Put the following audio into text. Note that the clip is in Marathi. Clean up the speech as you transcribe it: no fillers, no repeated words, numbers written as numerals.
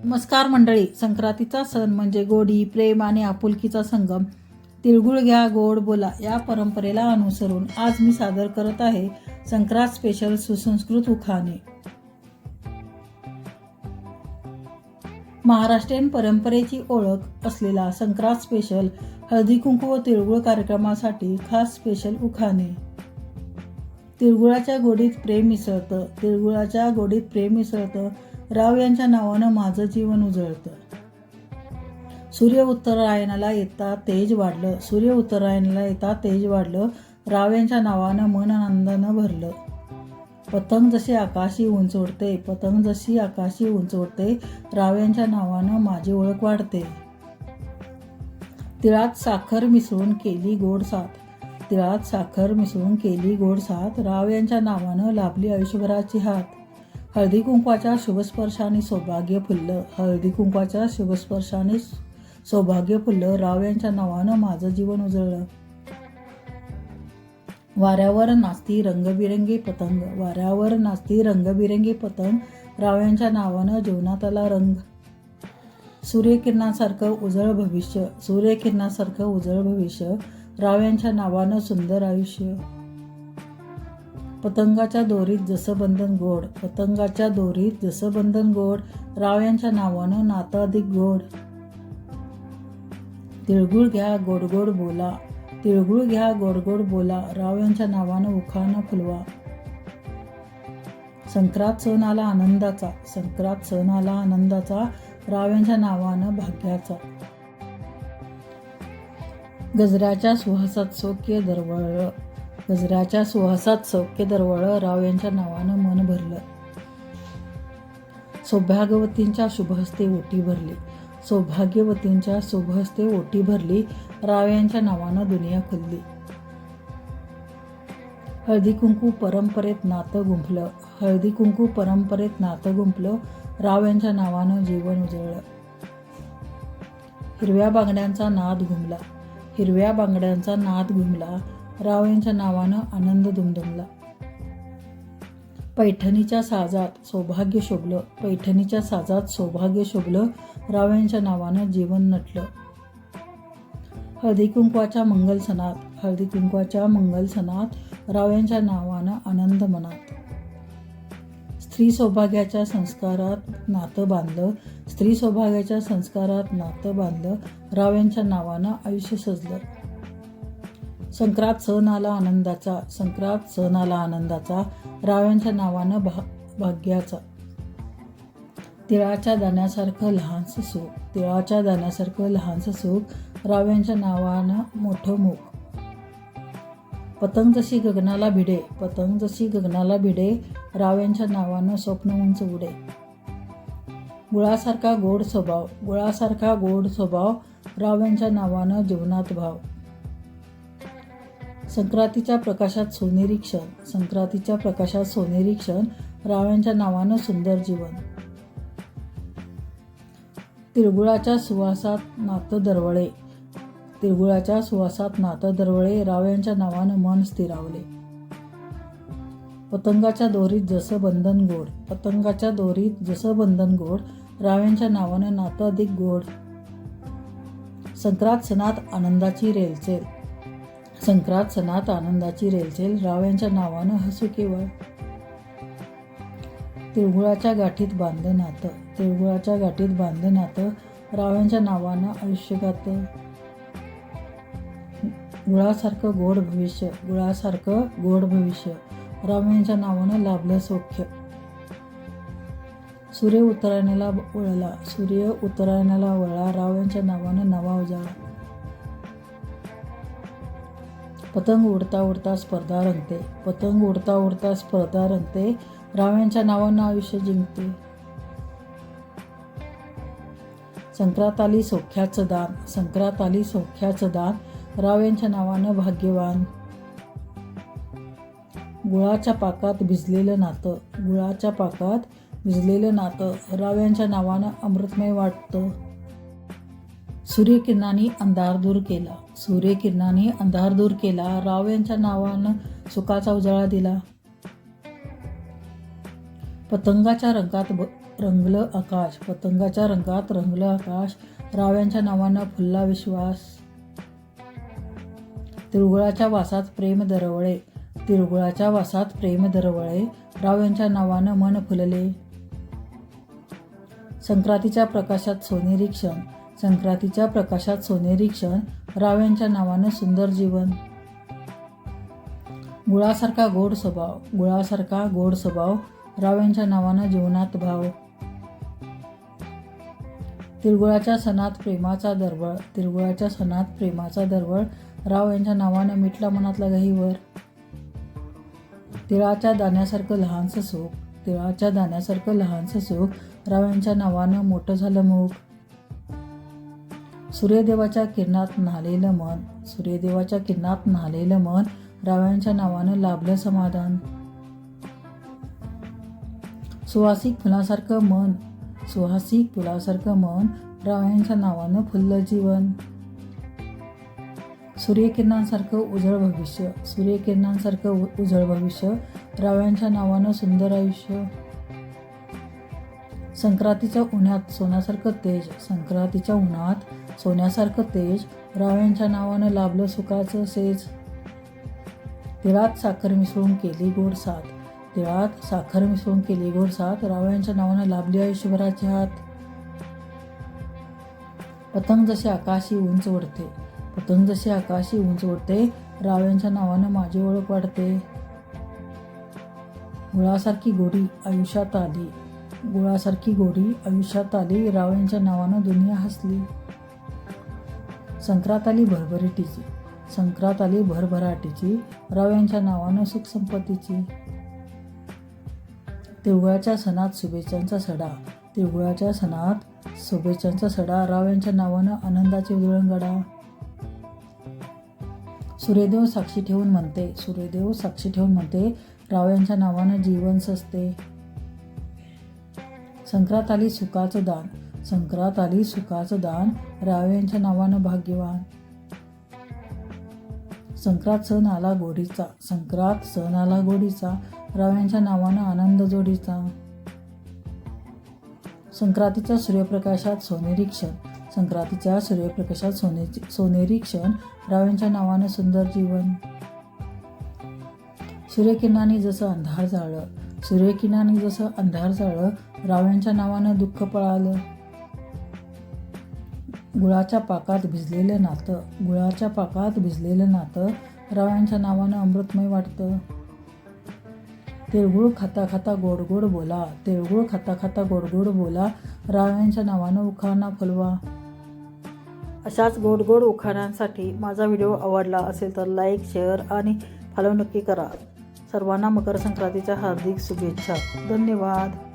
नमस्कार मंडळी. संक्रांतीचा सण म्हणजे गोडी, प्रेम आणि आपुलकीचा संगम. तिळगुळ घ्या, गोड बोला या परंपरेला अनुसरून आज मी सादर करत आहे संक्रांत स्पेशल सुसंस्कृत उखाणे. महाराष्ट्रीयन परंपरेची ओळख असलेला संक्रांत स्पेशल हळदी कुंकू व तिळगुळ कार्यक्रमासाठी खास स्पेशल उखाणे. तिळगुळाच्या गोडीत प्रेम मिसळतं, तिळगुळाच्या गोडीत प्रेम मिसळतं, राव यांच्या नावानं माझं जीवन उजळतं. सूर्य उत्तरायणाला येता तेज वाढलं, सूर्य उत्तरायणाला येता तेज वाढलं, राव यांच्या नावानं मन आनंदानं भरलं. पतंग जशी आकाशी उंच उडते, पतंग जशी आकाशी उंच उडते, राव यांच्या नावानं माझी ओळख वाढते. तिळात साखर मिसळून केली गोड साथ, तिळात साखर मिसळून केली गोड साथ, राव यांच्या नावानं लाभली आयुष्यभराची हात. हळदी कुंकवाच्या शुभस्पर्शाने सौभाग्य फुललं, हळदी कुंकवाच्या शुभस्पर्शाने सौभाग्य फुललं, राव यांच्या नावानं माझं जीवन उजळलं. वाऱ्यावर नाचती रंगबिरंगी पतंग, वाऱ्यावर नाचती रंगबिरंगी पतंग, राव यांच्या नावानं जीवनात आला रंग. सूर्यकिरणासारखं उजळ भविष्य, सूर्यकिरणासारखं उजळ भविष्य, राव यांच्या नावानं सुंदर आयुष्य. पतंगाच्या दोरीत जसं बंधन गोड, पतंगाच्या दोरीत जसं बंधन गोड, राव यांच्या नावानं नातं अधिक गोड. तिळगुळ घ्या गोड गोड बोला, तिळगुळ घ्या गोड गोड बोला, राव यांच्या नावानं उखाणं फुलवा. संक्रांत सण आला आनंदाचा, संक्रांत सण आला आनंदाचा, राव यांच्या नावानं भाग्याचा. गजऱ्याच्या सुवासात सौख्य दरवळलं, गजऱ्याच्या सुवासात सौख्य दरवळलं, राव यांच्या नावानं मन भरलं. सौभाग्यवतींच्या शुभहस्ते ओटी भरली, सौभाग्यवतींच्या शुभहस्ते ओटी भरली, राव यांच्या नावानं दुनिया खुलली. हळदी कुंकू परंपरेत नातं गुंफलं, हळदी कुंकू परंपरेत नातं गुंफलं, राव यांच्या नावानं जीवन उजळलं. हिरव्या बांगड्यांचा नाद घुमला, हिरव्या बांगड्यांचा नाद घुमला, राव यांच्या नावानं आनंद दुमदुमला. पैठणीच्या साजात सौभाग्य शोभलं, पैठणीच्या साजात सौभाग्य शोभलं, राव यांच्या नावानं जीवन नटलं. हळदी कुंकवाच्या मंगल सणात, हळदी कुंकवाच्या मंगल सणात, राव यांच्या नावानं आनंद मनात. स्त्री सौभाग्याच्या संस्कारात नातं बांधलं, स्त्री सौभाग्याच्या संस्कारात नातं बांधलं, राव यांच्या नावानं आयुष्य सजलं. संक्रांत सण आला आनंदाचा, संक्रांत सण आला आनंदाचा, राव यांच्या नावानं भाग्याचा. तिळाच्या दाण्यासारखं लहानसं सुख, तिळाच्या दाण्यासारखं लहानसं सुख, राव यांच्या नावानं मोठं मुख. पतंग जशी गगनाला भिडे, पतंग जशी गगनाला भिडे, राव यांच्या नावानं स्वप्न उंच उडे. गुळासारखा गोड स्वभाव, गुळासारखा गोड स्वभाव, राव यांच्या नावानं जीवनात भाव. संक्रांतीच्या प्रकाशात सोनेरी क्षण, संक्रांतीच्या प्रकाशात सोनेरी क्षण, राव यांच्या नावानं सुंदर जीवन. तिळगुळाच्या सुवासात नातं दरवळे, तिळगुळाच्या सुवासात नातं दरवळे, राव यांच्या नावानं मन स्थिरावले. पतंगाच्या दोरीत जसं बंधन गोड, पतंगाच्या दोरीत जसं बंधन गोड, राव यांच्या नावानं नातं अधिक गोड. संक्रांत सणात आनंदाची रेलचेल, संक्रांत सणात आनंदाची रेलचेल, राव यांच्या नावानं हसू केवळ. तिळगुळाच्या गाठीत बांधलं नातं, तिळगुळाच्या गाठीत बांधलं नातं, राव यांच्या नावानं आयुष्य गातं. गुळासारखं गोड भविष्य, गुळासारखं गोड भविष्य, राव यांच्या नावानं लाभलं सौख्य. सूर्य उत्तरायणाला वळला, सूर्य उत्तरायणाला वळला, राव यांच्या नावानं नवा उजाळा. पतंग उडता उडता स्पर्धा रंगते, पतंग उडता उडता स्पर्धा रंगते, राव यांच्या नावानं आयुष्य जिंकते. संक्रांत आली सौख्याचं दान, संक्रांत आली सौख्याचं दान, राव यांच्या नावानं भाग्यवान. गुळाच्या पाकात भिजलेलं नातं, गुळाच्या पाकात भिजलेलं नातं, राव यांच्या नावानं अमृतमय वाटतं. सूर्यकिरणांनी अंधार दूर केला, सूर्यकिरणांनी अंधार दूर केला, राव यांच्या नावानं सुखाचा उजाळा दिला. पतंगाच्या रंगलं आकाश, पतंगाच्या रंगात रंगलं आकाश, राव्यांच्या नावानं फुलला विश्वास. तिळगुळाच्या वासात प्रेम दरवळे, तिळगुळाच्या वासात प्रेम दरवळे, राव्यांच्या नावानं मन फुलले. संक्रांतीच्या प्रकाशात सोनेरी क्षण, संक्रांतीच्या प्रकाशात सोनेरी क्षण, राव्यांच्या नावानं सुंदर जीवन. गुळासारखा गोड स्वभाव, गुळासारखा गोड स्वभाव, राव्यांच्या नावानं जीवनात भाव. तिळगुळाच्या सणात प्रेमाचा दरवळ, तिळगुळाच्या सणात प्रेमाचा दरवळ, राव यांच्या नावानं मिटला मनातला गहिवर. तिळाच्या दाण्यासारखं लहानसं सुख, तिळाच्या दाण्यासारखं लहानसं सुख, राव यांच्या नावानं मोठं झालं मुख. सूर्यदेवाच्या किरणात न्हालेलं मन, सूर्यदेवाच्या किरणात न्हालेलं मन, राव्यांच्या नावानं लाभलं समाधान. सुवासिक फुलासारखं मन, सुहासिक फुलासारखं मन, राव्यांच्या नावानं फुललं जीवन. सूर्यकिरणांसारखं उजळ भविष्य, सूर्यकिरणांसारखं उजळ भविष्य, राव्यांच्या नावानं सुंदर आयुष्य. संक्रांतीच्या उन्हात सोन्यासारखं तेज, संक्रांतीच्या उन्हात सोन्यासारखं तेज, राव्यांच्या नावानं लाभलं सुखाचं सेज. तिळात साखर मिसळून केली गोड साथ, तिळात साखर मिसळून केली गोड साथ, राव्यांच्या नावानं लाभली आयुष्यभराची हात. पतंग जशी आकाशी उंच उडते, पतंग जशी आकाशी उंच उडते, राव्यांच्या नावानं माझी ओळख वाढते. गुळासारखी गोडी आयुष्यात आली, गुळासारखी गोडी आयुष्यात आली, राव्यांच्या नावानं दुनिया हसली. संक्रांत आली भरभराटीची, संक्रांत आली भरभराटीची, राव्यांच्या नावानं सुख संपत्तीची. तिळगुळाच्या सणात शुभेच्छांचा सडा, तिळगुळाच्या सणात शुभेच्छांचा सडा, राव्यांच्या नावानं आनंदाची उधळण. सूर्यदेव साक्षी ठेवून म्हणते, सूर्यदेव साक्षी ठेवून म्हणते, राव्यांच्या नावानं जीवन सजते. संक्रांत आली सुखाचं दान, संक्रांत आली सुखाचं दान, राव्यांच्या नावानं भाग्यवान. संक्रांत सण आला गोडीचा, संक्रांत सण आला गोडीचा, राव्यांच्या नावानं आनंद जोडीचा. संक्रांतीच्या सूर्यप्रकाशात सोनेरी क्षण, संक्रांतीच्या सूर्यप्रकाशात सोनेरी क्षण, राव्यांच्या नावानं सुंदर जीवन. सूर्यकिरणांनी जसं अंधार जाळलं, सूर्यकिरणांनी जसं अंधार जाळलं, राव्यांच्या नावानं दुःख पळालं. गुळाच्या पाकात भिजलेलं नातं, गुळाच्या पाकात भिजलेलं नातं, राव्यांच्या नावानं अमृतमय वाटतं. तिळगुळ खाता खाता गोड गोड बोला, तिळगुळ खाता खाता गोड गोड बोला, राव्यांच्या नावानं उखाणा फुलवा. अशाच गोड गोड उखाण्यांसाठी माझा व्हिडिओ आवडला असेल तर लाईक, शेअर आणि फॉलो नक्की करा. सर्वांना मकर संक्रांतीच्या हार्दिक शुभेच्छा. धन्यवाद.